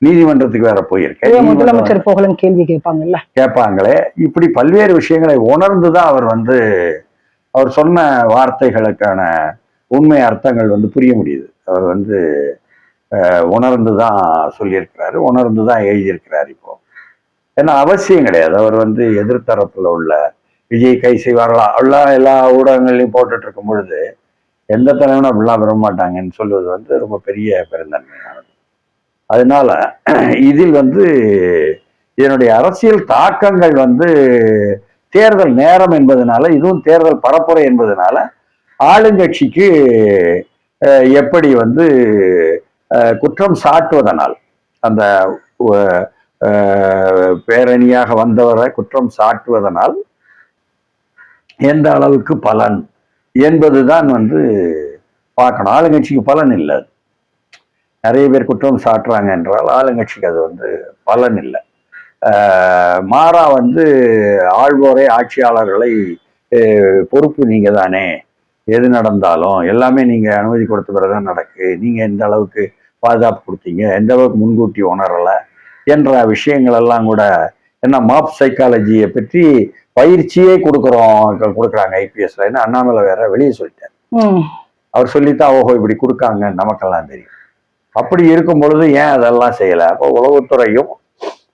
நீதிமன்றத்துக்கு வேற போயிருக்கேன். முதலமைச்சர் போகலன்னு கேள்வி கேட்பாங்களே. இப்படி பல்வேறு விஷயங்களை உணர்ந்துதான் அவர் சொன்ன வார்த்தைகளுக்கான உண்மை அர்த்தங்கள் புரிய முடியுது. அவர் உணர்ந்துதான் சொல்லியிருக்கிறாரு, உணர்ந்துதான் எழுதியிருக்கிறாரு. இப்போ ஏன்னா அவசியம் கிடையாது. அவர் எதிர்த்தரப்புல உள்ள விஜய் கை செய்வார்களா அப்படிலாம் எல்லா ஊடகங்கள்லையும் போட்டுட்டு இருக்கும் பொழுது எந்த தலைவனும் அப்படிலாம் விரும்ப மாட்டாங்கன்னு சொல்வது ரொம்ப பெரிய பெருந்தன்மையானது. அதனால இதில் இதனுடைய அரசியல் தாக்கங்கள் தேர்தல் நேரம் என்பதனால, இதுவும் தேர்தல் பரப்புரை என்பதனால ஆளுங்கட்சிக்கு எப்படி குற்றம் சாட்டுவதனால், அந்த பேரணியாக வந்தவரை குற்றம் சாட்டுவதனால் எந்த அளவுக்கு பலன் என்பதுதான் பார்க்கணும். ஆளுங்கட்சிக்கு பலன் இல்லை. நிறைய பேர் குற்றம் சாட்டுறாங்க என்றால் ஆளுங்கட்சிக்கு அது பலன் இல்லை. மாறா ஆள்வோரை ஆட்சியாளர்களை பொறுப்பு நீங்க தானே, எது நடந்தாலும் எல்லாமே நீங்க அனுமதி கொடுத்த பிறகுதான் நடக்கு, நீங்க எந்த அளவுக்கு பாதுகாப்பு கொடுத்தீங்க, எந்த அளவுக்கு முன்கூட்டி உணரலை என்ற விஷயங்கள் எல்லாம் கூட என்ன மாப் சைக்காலஜியை பற்றி பயிற்சியே கொடுக்குறாங்க ஐபிஎஸ்ல. என்ன அண்ணாமலை வேற வெளியே சொல்லிட்டார். அவர் சொல்லித்தான் ஓஹோ இப்படி கொடுக்காங்க நமக்கெல்லாம் தெரியும். அப்படி இருக்கும் பொழுது ஏன் அதெல்லாம் செய்யலை? அப்போ உளவுத்துறையும்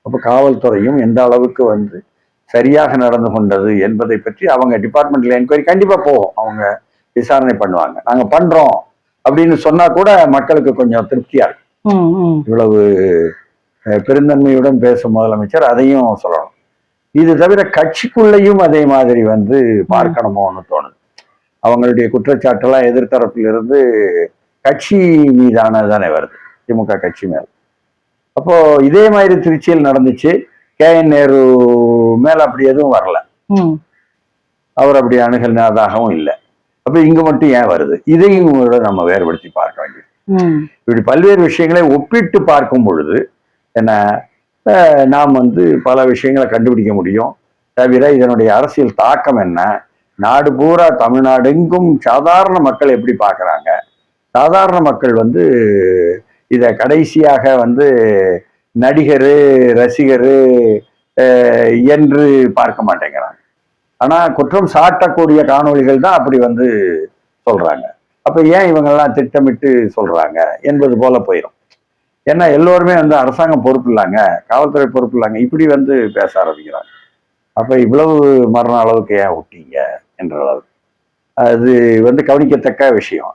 அப்போ காவல்துறையும் எந்த அளவுக்கு சரியாக நடந்து கொண்டது என்பதை பற்றி அவங்க டிபார்ட்மெண்ட்ல என்கொயரி கண்டிப்பா போகும். அவங்க விசாரணை பண்ணுவாங்க. நாங்க பண்றோம் அப்படின்னு சொன்னா கூட மக்களுக்கு கொஞ்சம் திருப்தியா இருக்கும். இவ்வளவு பெருந்தன்மையுடன் பேசும் முதலமைச்சர் அதையும் சொல்லணும். இது தவிர கட்சிக்குள்ளேயும் அதே மாதிரி பார்க்கணுமோன்னு தோணுது. அவங்களுடைய குற்றச்சாட்டெல்லாம் எதிர்த்தரப்பிலிருந்து கட்சி மீதானதானே வருது, திமுக கட்சி மேல. அப்போ இதே மாதிரி திருச்சியில் நடந்துச்சு. KN நேரு மேல அப்படி எதுவும் வரல, அவர் அப்படி அணுகினதாகவும் இல்லை. அப்ப இங்க மட்டும் ஏன் வருது? இதையும் நம்ம வேறுபடுத்தி பார்க்க வேண்டியது. இப்படி பல்வேறு விஷயங்களை ஒப்பிட்டு பார்க்கும் பொழுது என்ன நாம் பல விஷயங்களை கண்டுபிடிக்க முடியும். தவிர இதனுடைய அரசியல் தாக்கம் என்ன, நாடு பூரா தமிழ்நாடு எங்கும் சாதாரண மக்கள் எப்படி பார்க்கறாங்க, சாதாரண மக்கள் இத கடைசியாக நடிகரு ரசிகரு என்று பார்க்க மாட்டேங்கிறாங்க. ஆனா குற்றம் சாட்டக்கூடிய காணொளிகள் தான் அப்படி சொல்றாங்க. அப்ப ஏன் இவங்கெல்லாம் திட்டமிட்டு சொல்றாங்க என்பது போல போயிடும். ஏன்னா எல்லோருமே அரசாங்கம் பொறுப்பு இல்லாங்க, காவல்துறை பொறுப்பு இல்லாங்க, இப்படி பேச ஆரம்பிக்கிறாங்க. அப்ப இவ்வளவு மரண அளவுக்கு ஏன் விட்டீங்க என்ற அளவுக்கு அது கவனிக்கத்தக்க விஷயம்.